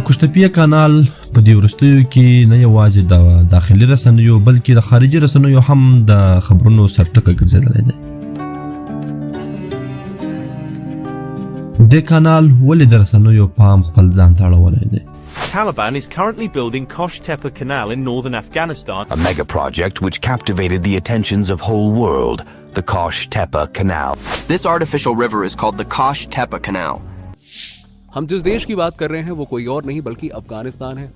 کوشتپیه کانال په دې وروستیو کې نه یوازې د داخلي رسنیو بلکې د خارجي رسنیو هم د خبرونو سرټکه ګرځېدلی دی. دې کانال ولې د رسنیو پام خپل ځان ته اړولی دی؟ Taliban is currently building Kosh Tepe Canal in northern Afghanistan. A mega project which captivated the attentions of whole world, the Kosh Tepe Canal. This artificial river is called the Kosh Tepe Canal. हम जिस देश की बात कर रहे हैं वो कोई और नहीं बल्कि अफगानिस्तान है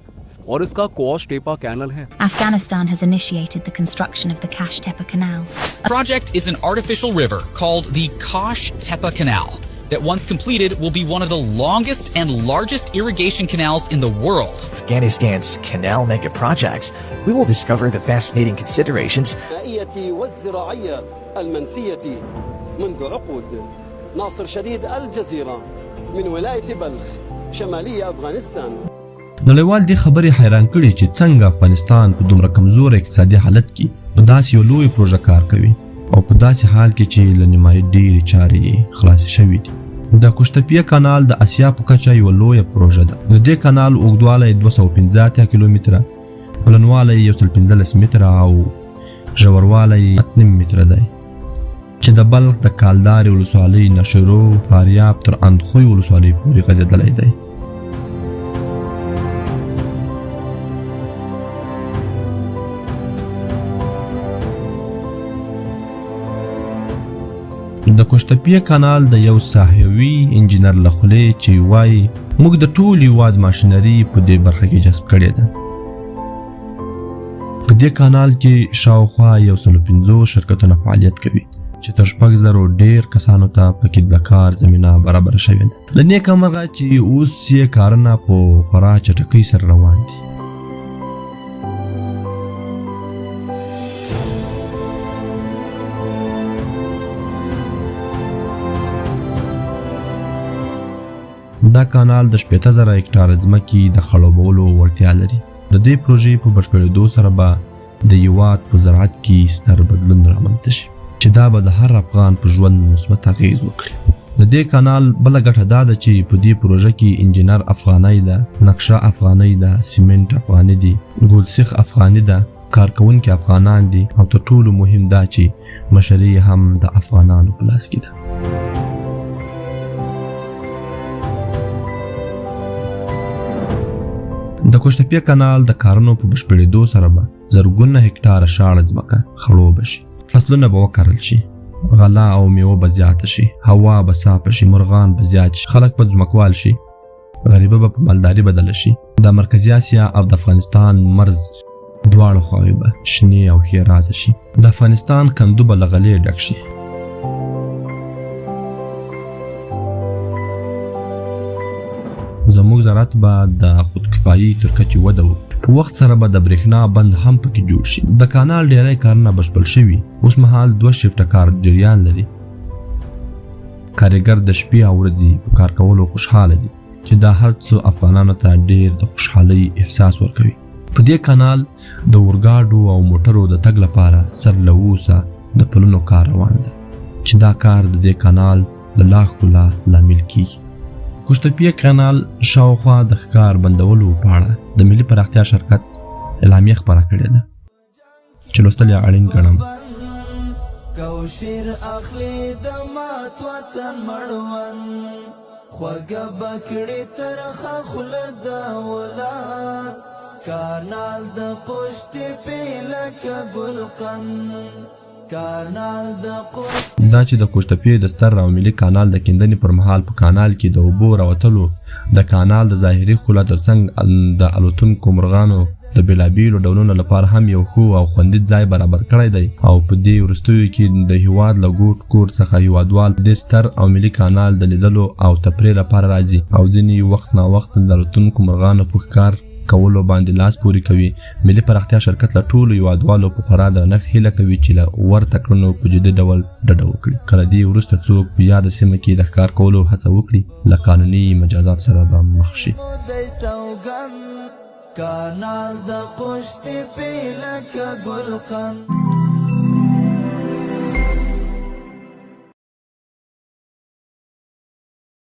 और इसका कोश टेपा कैनल है. Afghanistan has initiated the construction of the Kosh Tepe Canal. The project is an artificial river called the Kosh Tepe Canal that once completed will be one of the longest and largest irrigation canals in the world. Afghanistan's canal mega projects, we will discover the fascinating considerations. والزراعية المنسية منذ عقود. ناصر شديد الجزيرة من ولاية بلخ شمالية أفغانستان. نړیوال دې خبرې حیران کړي چې څنګه افغانستان په دومره کمزور اقتصادي حالت کې په داسې یو لوی پروژه کار کوي او په داسې حال کې چې له نیمایي ډېرې چارې خلاصې شوي دي. د کوشتپیه کانال د اسیا په کچه یوه لویه پروژه ده. د دې کانال اوږدوالی 215 کیلومتره، پلنوالی 115 متره او ژوروالی 8 متره دی چې د بلخ د کالدارې ولسوالۍ نه شروع فاریاب تر اندخوی ولسوالۍ پورې غځېدلی دی. د کوشتپیه کانال د یو ساحوي انجینر له خولې چې وایي موږ د ټول هېواد ماشینري په دې برخه کې جذب کړې ده. په دې کانال کې شاوخوا 150 شرکتونه فعالیت کوي چې تر 6,000 ډېر کسانو ته پکې د کار زمینه برابره شوې ده. له نیکه مرغه چې اوس یې کارونه په خورا چټکۍ سره روان دي. دا کانال د 80,000 هکټاره ځمکې د خړوبولو وړتیا لري. د دې پروژې په بشپړېدو سره به د هېواد په زراعت کې ستر بدلون رامنځته شي چې دا به د هر افغان په ژوند مثبت اغېز وکړي. د دې کانال بله ګټه دا ده چې په دې پروژه کې انجینر افغانۍ ده، نقشه افغانۍ ده، سیمنټ افغاني دي، ګلسیخ افغاني ده، کارکوونکي افغانان دي او تر ټولو مهم دا چې مشري هم د افغانانو په لاس کې ده. د کوشتپیه کانال د کارونو په بشپړېدو سره به زرګونه هکټاره شاړه ځمکه خړوبه شي، فصلونه به وکرل شي، غله او میوه به زیاته شي، هوا به صافه شي، مرغان به زیات شي، خلک به ځمکوال شي، غریبه به په مالداري بدله شي. د مرکزي اسیا او د افغانستان مرز دواړه خواوې به شنې او ښېرازه شي. د افغانستان کندو به له غلې ډک شي. زموږ زراعت به د خودکفایي تر کچې وده وکړي. په وخت سره به د برېښنا بند هم پکې جوړ شي. د کانال ډېری کارونه بشپړ شوي. اوس مهال 2 شفټه کار جریان لري. کارګر د شپې او ورځې په کار کولو خوشحاله دي چې دا هر څه افغانانو ته ډېر د خوشحالۍ احساس ورکوي. په دې کانال د اورګاډو او موټرو د تګ لپاره سر له اوسه د پلونو کار روان دی چې دا کار د دې کانال د لا ښکلا لامل کیږي. کوشتپیه کانال شاوخوا د ښکار بندولو په اړه د ملي پراختیا شرکت اعلامیه خپره کړې ده چې لوستل یې اړین ګڼم. کوشیر اخلي د مات وطن مړوند خوږه بکړې ترخه خوله د ولاس کانال د کوشتپې لکه ګلقند کانال د دا چې د کوشتپې د ستر او ملي کانال د کیندنې پر مهال په کانال کې د اوبو راوتلو د کانال د ظاهري ښکلا ترڅنګ د الوتونکو مرغانو د بېلابېلو ډولونو لپاره هم یو ښه او خوندي ځای برابر کړی دی او په دې وروستیو کې د هېواد له ګوټ ګوټ څخه هېوادوال د ستر او ملي کانال د لیدلو او تفریح لپاره راځي او ځینې وخت ناوخت د الوتونکو مرغانو په ښکار کولو باندې لاس پورې کوي. ملي پراختیا شرکت له ټولو هېوادوالو په خورا درنښت هیله کوي چې له ورته کړنو په جدي ډول ډډه وکړي. کله دې وروسته څوک په یاده سیمه کې د ښکار کولو هڅه وکړي له قانوني مجازات سره به مخ شي. کانال د کوشتپې لکه ګلقند